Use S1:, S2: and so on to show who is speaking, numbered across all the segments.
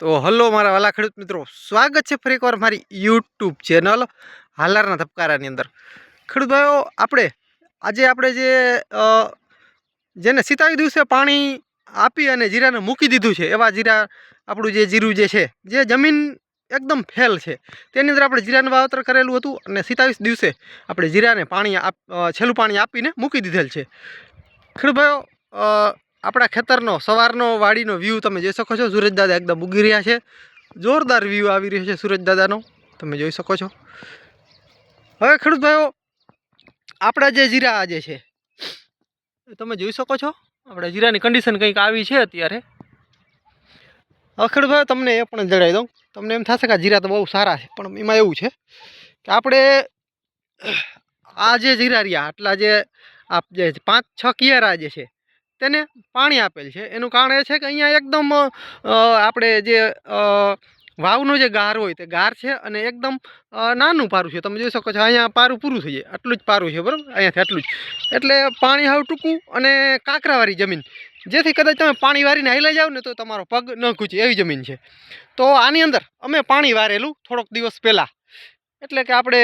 S1: તો હલો મારા વાલા ખેડૂત મિત્રો, સ્વાગત છે ફરી એકવાર મારી યુટ્યુબ ચેનલ હાલારના ધબકારાની અંદર। ખેડૂત ભાઈઓ, આપણે જેને 27 દિવસે પાણી આપી અને જીરાને મૂકી દીધું છે, એવા જીરા આપણું જે જીરું જે છે, જે જમીન એકદમ ફેલ છે, તેની અંદર આપણે જીરાનું વાવેતર કરેલું હતું અને 27 દિવસે આપણે જીરાને છેલ્લું પાણી આપીને મૂકી દીધેલ છે। ખેડૂત ભાઈઓ, આપણા ખેતરનો સવારનો વાડીનો વ્યૂ તમે જોઈ શકો છો। સુરજ દાદા એકદમ ઉગી રહ્યા છે, જોરદાર વ્યૂ આવી રહ્યો છે સુરજ દાદાનો, તમે જોઈ શકો છો। હવે ખેડૂત ભાઈઓ, આપણા જે જીરા જે છે તમે જોઈ શકો છો, આપણે જીરાની કન્ડિશન કંઈક આવી છે અત્યારે। હવે ખેડૂત ભાઈઓ, તમને એ પણ જણાવી દઉં, તમને એમ થશે કે જીરા તો બહુ સારા છે, પણ એમાં એવું છે કે આપણે આ જે જીરા રહ્યા આટલા જે 5-6 કિયારા જે છે તેને પાણી આપેલ છે। એનું કારણ એ છે કે અહીંયા એકદમ આપણે જે વાવનો જે ગાર હોય તે ગાર છે અને એકદમ નાનું પારું છે, તમે જોઈ શકો છો। અહીંયા પારું પૂરું થઈ જાય, આટલું જ પારું છે, બરાબર, અહીંયાથી આટલું જ, એટલે પાણી હાવ ટૂંકું અને કાંકરાવાળી જમીન, જેથી કદાચ તમે પાણી વારીને હાલ્યા જાવ ને તો તમારો પગ ન ખૂંચે એવી જમીન છે। તો આની અંદર અમે પાણી વારેલું થોડોક દિવસ પહેલાં, એટલે કે આપણે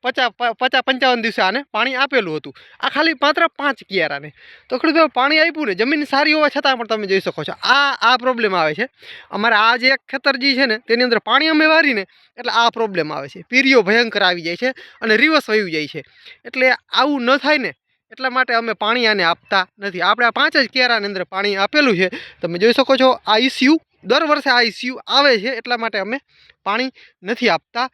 S1: 50-55 દિવસે આને પાણી આપેલું હતું, આ ખાલી માત્ર 5 કિયારાને। તો ખેડૂતો પાણી આપ્યું ને, જમીન સારી હોવા છતાં પણ તમે જોઈ શકો છો આ પ્રોબ્લેમ આવે છે। અમારે આ જે એક ખેતર જે છે ને તેની અંદર પાણી અમે વારીને એટલે આ પ્રોબ્લેમ આવે છે, પીરીઓ ભયંકર આવી જાય છે અને રિવર્સ વયું જાય છે। એટલે આવું ન થાય ને એટલા માટે અમે પાણી આને આપતા નથી। આપણે આ 5 જ કિયારાની અંદર પાણી આપેલું છે, તમે જોઈ શકો છો। આ ઇસ્યુ દર વર્ષે આ ઇસ્યુ આવે છે, એટલા માટે અમે પાણી નથી આપતા।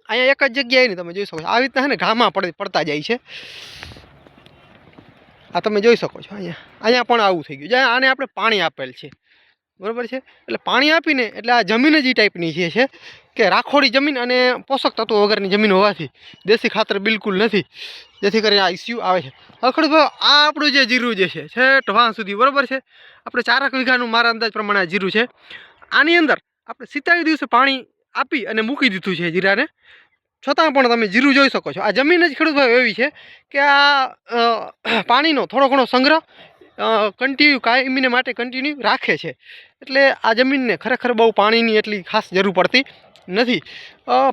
S1: અહીંયા એક જ જગ્યાએ નહીં, તમે જોઈ શકો છો, આવી રીતના છે ને ઘામાં પડતા જાય છે। આ તમે જોઈ શકો છો, અહીંયા પણ આવું થઈ ગયું, જ્યાં આને આપણે પાણી આપેલ છે, બરાબર છે। એટલે પાણી આપીને એટલે આ જમીન જ એ ટાઈપની જે છે કે રાખોડી જમીન અને પોષક તત્વો વગરની જમીન હોવાથી દેશી ખાતર બિલકુલ નથી, જેથી કરીને આ ઇસ્યુ આવે છે। હવે ખેડૂત ભાઈ, આ આપણું જે જીરું જે છે છેક વાં સુધી, બરાબર છે, આપણે 4 વીઘાનું મારા અંદાજ પ્રમાણે આ જીરું છે। આની અંદર આપણે 27 દિવસે પાણી આપી અને મૂકી દીધું છે જીરાને, છતાં પણ તમે જીરું જોઈ શકો છો। આ જમીન જ ખેડૂત ભાઈ એવી છે કે આ પાણીનો થોડો ઘણો સંગ્રહ કન્ટિન્યુ કાયમીને માટે કન્ટિન્યુ રાખે છે, એટલે આ જમીનને ખરેખર બહુ પાણીની એટલી ખાસ જરૂર પડતી નથી।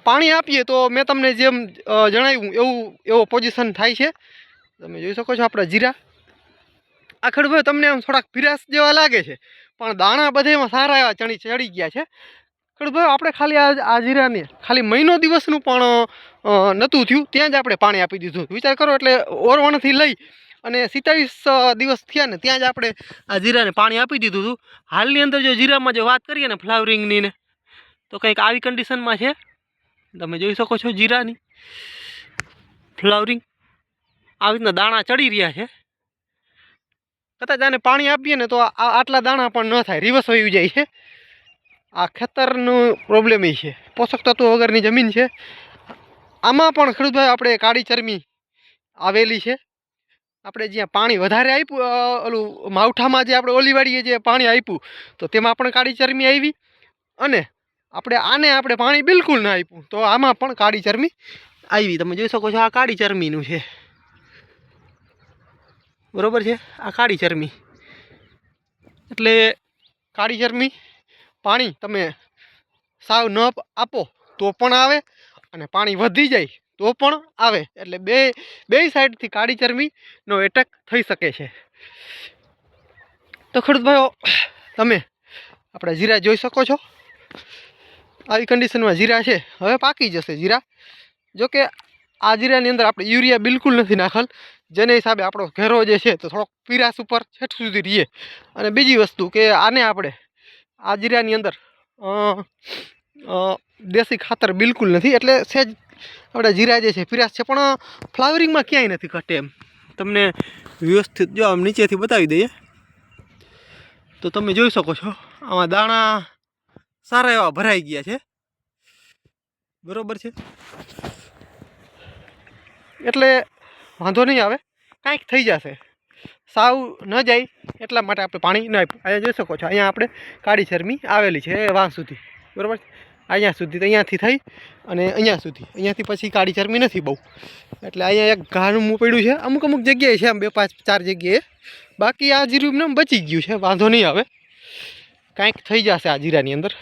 S1: પાણી આપીએ તો મેં તમને જેમ જણાવ્યું એવો પોઝિશન થાય છે, તમે જોઈ શકો છો આપણા જીરા। આ ખેડૂત ભાઈ, તમને આમ થોડાક પીરાશ જેવા લાગે છે, પણ દાણા બધેમાં સારા એવા ચડી ગયા છે। ખેડૂત ભાઈ, આપણે ખાલી આ જીરાને ખાલી મહિનો દિવસનું પણ નહોતું થયું ત્યાં જ આપણે પાણી આપી દીધું, વિચાર કરો। એટલે ઓરવણથી લઈ અને 27 દિવસ થયા ને ત્યાં જ આપણે આ જીરાને પાણી આપી દીધું હતું। હાલની અંદર જો જીરામાં જો વાત કરીએ ને ફ્લાવરિંગની ને, તો કંઈક આવી કન્ડિશનમાં છે, તમે જોઈ શકો છો। જીરાની ફ્લાવરિંગ આવી રીતના દાણા ચડી રહ્યા છે, કદાચ આને પાણી આપીએ ને તો આટલા દાણા પણ ન થાય, રિવર્સ વયું જાય છે। આ ખેતરનું પ્રોબ્લેમ એ છે, પોષક તત્વો વગરની જમીન છે। આમાં પણ ખેડૂત ભાઈ, આપણે કાળી ચરમી આવેલી છે। આપણે જ્યાં પાણી વધારે આપ્યું, ઓલું માવઠામાં જે આપણે ઓલીવાડીએ જે પાણી આપ્યું તો તેમાં પણ કાળી ચરમી આવી, અને આપણે પાણી બિલકુલ ના આપ્યું તો આમાં પણ કાળી ચરમી આવી, તમે જોઈ શકો છો। આ કાળી ચરમીનું છે, બરાબર છે, આ કાળી ચરમી, એટલે કાળી ચરમી પાણી તમે સાવ ન આપો તો પણ આવે અને પાણી વધી જાય તો પણ આવે, એટલે બે સાઈડથી કાળી ચરમીનો એટેક થઈ શકે છે। તો ખેડૂત ભાઈઓ, તમે આપણા જીરા જોઈ શકો છો, આવી કન્ડિશનમાં જીરા છે। હવે પાકી જશે જીરા, જોકે આ જીરાની અંદર આપણે યુરિયા બિલકુલ નથી નાખેલ, જેને હિસાબે આપણો ઘેરો જે છે તો થોડોક પીરાશ ઉપર છેઠ સુધી રહીએ। અને બીજી વસ્તુ કે આને આપણે આ જીરાની અંદર દેશી ખાતર બિલકુલ નથી, એટલે સેજ આપણે જીરા જે છે પીરાશ છે, પણ ફ્લાવરિંગમાં ક્યાંય નથી ઘટે એમ। તમને વ્યવસ્થિત જો આમ નીચેથી બતાવી દઈએ તો તમે જોઈ શકો છો, આમાં દાણા સારા એવા ભરાઈ ગયા છે, બરાબર છે, એટલે વાંધો નહીં આવે, કાંઈક થઈ જશે, સાવ ન જાય એટલા માટે આપણે પાણી ન આપ્યું। અહીંયા જોઈ શકો છો, અહીંયા આપણે કાળી ચરમી આવેલી છે વાં સુધી, બરાબર છે, અહીંયા સુધી, તો અહીંયાથી થઈ અને અહીંયા સુધી, અહીંયાથી પછી કાળી ચરમી નથી બહુ, એટલે અહીંયા એક ઘાનું પડ્યું છે, અમુક જગ્યાએ છે, આમ 2-5-4 જગ્યાએ, બાકી આ જીરું એમને બચી ગયું છે, વાંધો નહીં આવે। કાંઈક થઈ જશે આ જીરાની અંદર.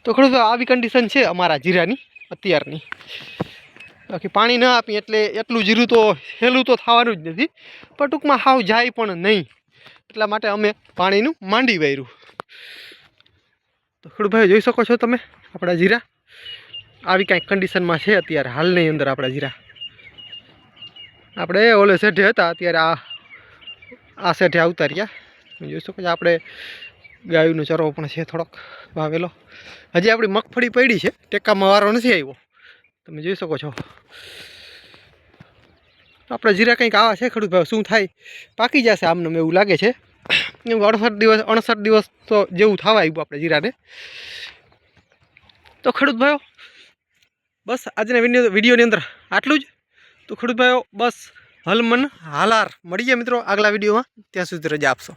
S1: તો ખેડૂતો આવી કન્ડિશન છે અમારા જીરાની અત્યારની. બાકી પાણી ન આપીએ એટલે એટલું જીરું તો હેલું તો થવાનું જ નથી, પણ ટૂંકમાં હાવ જાય પણ નહીં. એટલા માટે અમે પાણીનું માંડી વાર્યું. તો ખેડૂત ભાઈ જોઈ શકો છો તમે આપણા જીરા આવી કાંઈક કન્ડિશનમાં છે અત્યારે હાલની અંદર. આપણા જીરા આપણે ઓલે શેઠે હતા, અત્યારે આ શેઠે આવતા રહ્યા. જોઈ શકો છો આપણે ગાયનો ચરો પણ છે થોડોક વાવેલો. હજી આપણી મગફળી પડી છે, ટેકામાં વારો નથી આવ્યો, તમે જોઈ શકો છો. આપણા જીરા કંઈક આવા છે ખેડૂત ભાઈ, શું થાય પાકી જશે આમને એવું લાગે છે. 68 દિવસ તો જેવું થવા આવ્યું આપણે જીરાને. તો ખેડૂત ભાઈઓ બસ આજના વિડીયોની અંદર આટલું જ. તો ખેડૂત ભાઈઓ બસ હલમન હાલાર મળીએ મિત્રો આગલા વિડીયોમાં. ત્યાં સુધી રજા આપશો.